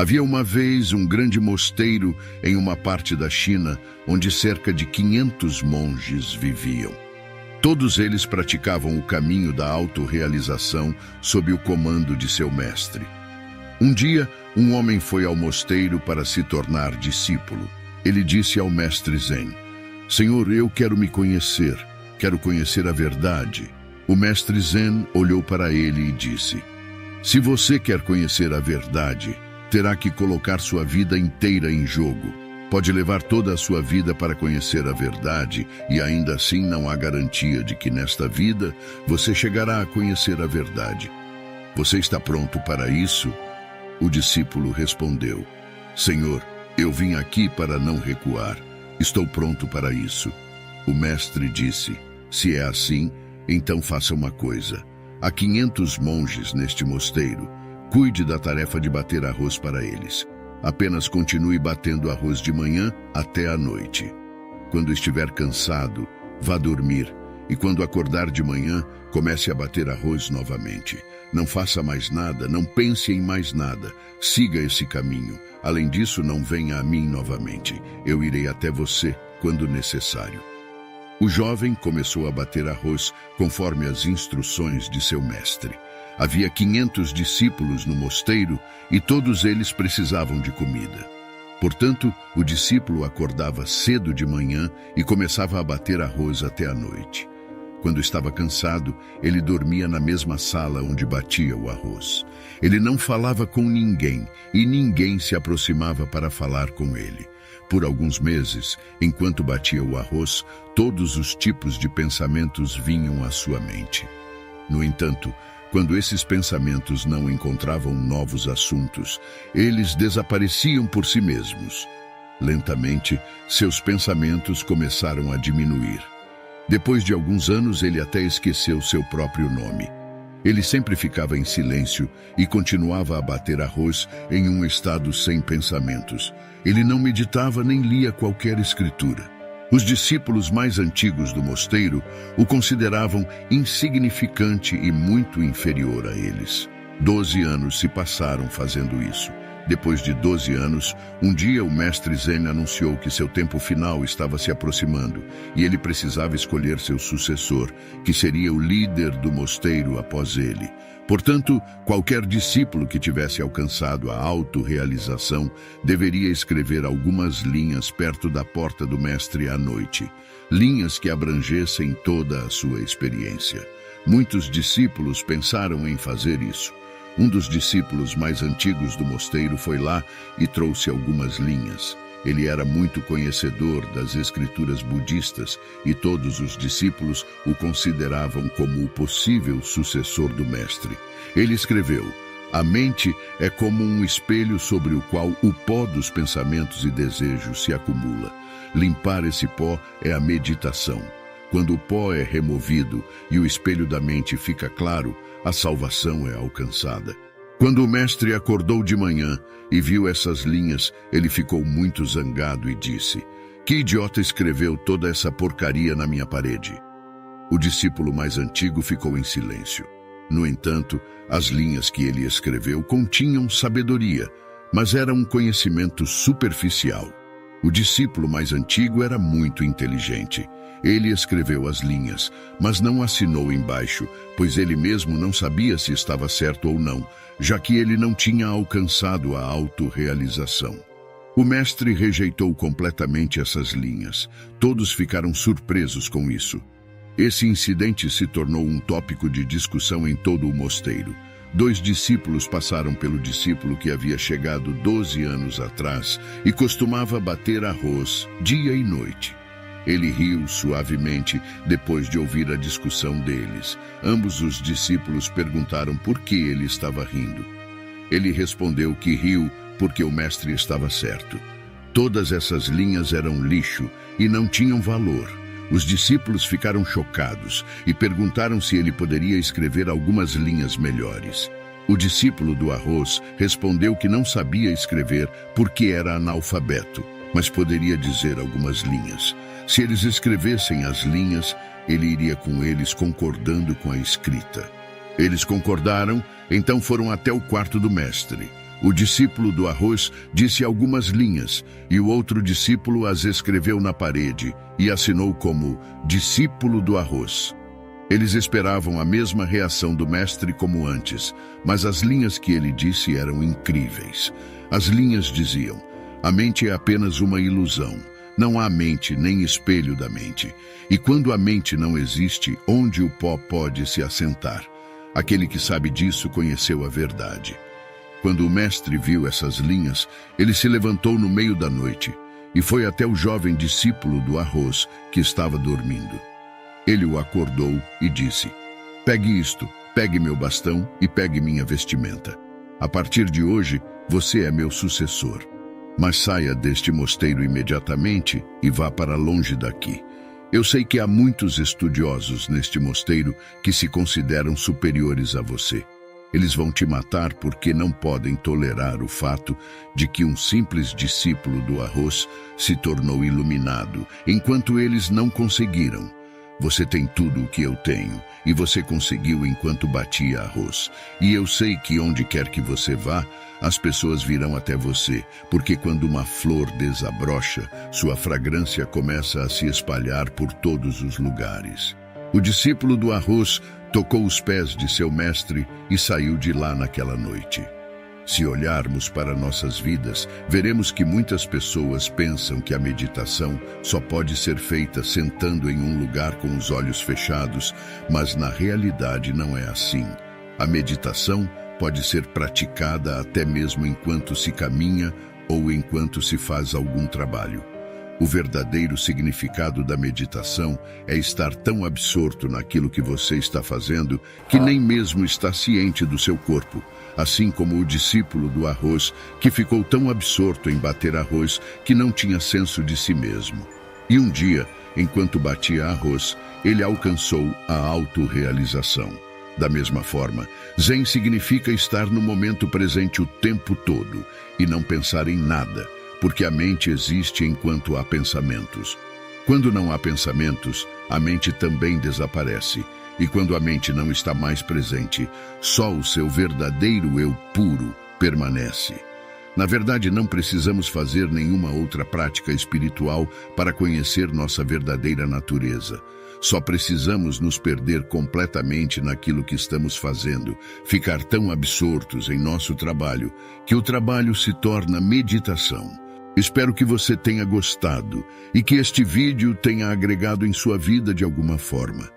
Havia uma vez um grande mosteiro em uma parte da China, onde cerca de 500 monges viviam. Todos eles praticavam o caminho da autorrealização sob o comando de seu mestre. Um dia, um homem foi ao mosteiro para se tornar discípulo. Ele disse ao mestre Zen: "Senhor, eu quero me conhecer, quero conhecer a verdade." O mestre Zen olhou para ele e disse: "Se você quer conhecer a verdade, terá que colocar sua vida inteira em jogo. Pode levar toda a sua vida para conhecer a verdade e ainda assim não há garantia de que nesta vida você chegará a conhecer a verdade. Você está pronto para isso?" O discípulo respondeu: "Senhor, eu vim aqui para não recuar. Estou pronto para isso." O mestre disse: "Se é assim, então faça uma coisa. Há 500 monges neste mosteiro. Cuide da tarefa de bater arroz para eles. Apenas continue batendo arroz de manhã até a noite. Quando estiver cansado, vá dormir. E quando acordar de manhã, comece a bater arroz novamente. Não faça mais nada, não pense em mais nada. Siga esse caminho. Além disso, não venha a mim novamente. Eu irei até você quando necessário." O jovem começou a bater arroz conforme as instruções de seu mestre. Havia 500 discípulos no mosteiro e todos eles precisavam de comida. Portanto, o discípulo acordava cedo de manhã e começava a bater arroz até a noite. Quando estava cansado, ele dormia na mesma sala onde batia o arroz. Ele não falava com ninguém e ninguém se aproximava para falar com ele. Por alguns meses, enquanto batia o arroz, todos os tipos de pensamentos vinham à sua mente. No entanto, quando esses pensamentos não encontravam novos assuntos, eles desapareciam por si mesmos. Lentamente, seus pensamentos começaram a diminuir. Depois de alguns anos, ele até esqueceu seu próprio nome. Ele sempre ficava em silêncio e continuava a bater arroz em um estado sem pensamentos. Ele não meditava nem lia qualquer escritura. Os discípulos mais antigos do mosteiro o consideravam insignificante e muito inferior a eles. 12 anos se passaram fazendo isso. Depois de 12 anos, um dia o mestre Zen anunciou que seu tempo final estava se aproximando e ele precisava escolher seu sucessor, que seria o líder do mosteiro após ele. Portanto, qualquer discípulo que tivesse alcançado a autorrealização deveria escrever algumas linhas perto da porta do mestre à noite, linhas que abrangessem toda a sua experiência. Muitos discípulos pensaram em fazer isso. Um dos discípulos mais antigos do mosteiro foi lá e trouxe algumas linhas. Ele era muito conhecedor das escrituras budistas e todos os discípulos o consideravam como o possível sucessor do mestre. Ele escreveu: "A mente é como um espelho sobre o qual o pó dos pensamentos e desejos se acumula. Limpar esse pó é a meditação. Quando o pó é removido e o espelho da mente fica claro, a salvação é alcançada." Quando o mestre acordou de manhã e viu essas linhas, ele ficou muito zangado e disse: "Que idiota escreveu toda essa porcaria na minha parede?" O discípulo mais antigo ficou em silêncio. No entanto, as linhas que ele escreveu continham sabedoria, mas era um conhecimento superficial. O discípulo mais antigo era muito inteligente. Ele escreveu as linhas, mas não assinou embaixo, pois ele mesmo não sabia se estava certo ou não, já que ele não tinha alcançado a autorrealização. O mestre rejeitou completamente essas linhas. Todos ficaram surpresos com isso. Esse incidente se tornou um tópico de discussão em todo o mosteiro. 2 discípulos passaram pelo discípulo que havia chegado 12 anos atrás e costumava bater arroz dia e noite. Ele riu suavemente depois de ouvir a discussão deles. Ambos os discípulos perguntaram por que ele estava rindo. Ele respondeu que riu porque o mestre estava certo. Todas essas linhas eram lixo e não tinham valor. Os discípulos ficaram chocados e perguntaram se ele poderia escrever algumas linhas melhores. O discípulo do arroz respondeu que não sabia escrever porque era analfabeto, mas poderia dizer algumas linhas. Se eles escrevessem as linhas, ele iria com eles concordando com a escrita. Eles concordaram, então foram até o quarto do mestre. O discípulo do arroz disse algumas linhas, e o outro discípulo as escreveu na parede e assinou como discípulo do arroz. Eles esperavam a mesma reação do mestre como antes, mas as linhas que ele disse eram incríveis. As linhas diziam: a mente é apenas uma ilusão. Não há mente nem espelho da mente. E quando a mente não existe, onde o pó pode se assentar? Aquele que sabe disso conheceu a verdade. Quando o mestre viu essas linhas, ele se levantou no meio da noite e foi até o jovem discípulo do arroz que estava dormindo. Ele o acordou e disse: pegue isto, pegue meu bastão e pegue minha vestimenta. A partir de hoje, você é meu sucessor. Mas saia deste mosteiro imediatamente e vá para longe daqui. Eu sei que há muitos estudiosos neste mosteiro que se consideram superiores a você. Eles vão te matar porque não podem tolerar o fato de que um simples discípulo do arroz se tornou iluminado, enquanto eles não conseguiram. Você tem tudo o que eu tenho, e você conseguiu enquanto batia arroz. E eu sei que onde quer que você vá, as pessoas virão até você, porque quando uma flor desabrocha, sua fragrância começa a se espalhar por todos os lugares. O discípulo do arroz tocou os pés de seu mestre e saiu de lá naquela noite. Se olharmos para nossas vidas, veremos que muitas pessoas pensam que a meditação só pode ser feita sentando em um lugar com os olhos fechados, mas na realidade não é assim. A meditação pode ser praticada até mesmo enquanto se caminha ou enquanto se faz algum trabalho. O verdadeiro significado da meditação é estar tão absorto naquilo que você está fazendo que nem mesmo está ciente do seu corpo, assim como o discípulo do arroz que ficou tão absorto em bater arroz que não tinha senso de si mesmo. E um dia, enquanto batia arroz, ele alcançou a autorrealização. Da mesma forma, Zen significa estar no momento presente o tempo todo e não pensar em nada, porque a mente existe enquanto há pensamentos. Quando não há pensamentos, a mente também desaparece. E quando a mente não está mais presente, só o seu verdadeiro eu puro permanece. Na verdade, não precisamos fazer nenhuma outra prática espiritual para conhecer nossa verdadeira natureza. Só precisamos nos perder completamente naquilo que estamos fazendo, ficar tão absortos em nosso trabalho, que o trabalho se torna meditação. Espero que você tenha gostado e que este vídeo tenha agregado em sua vida de alguma forma.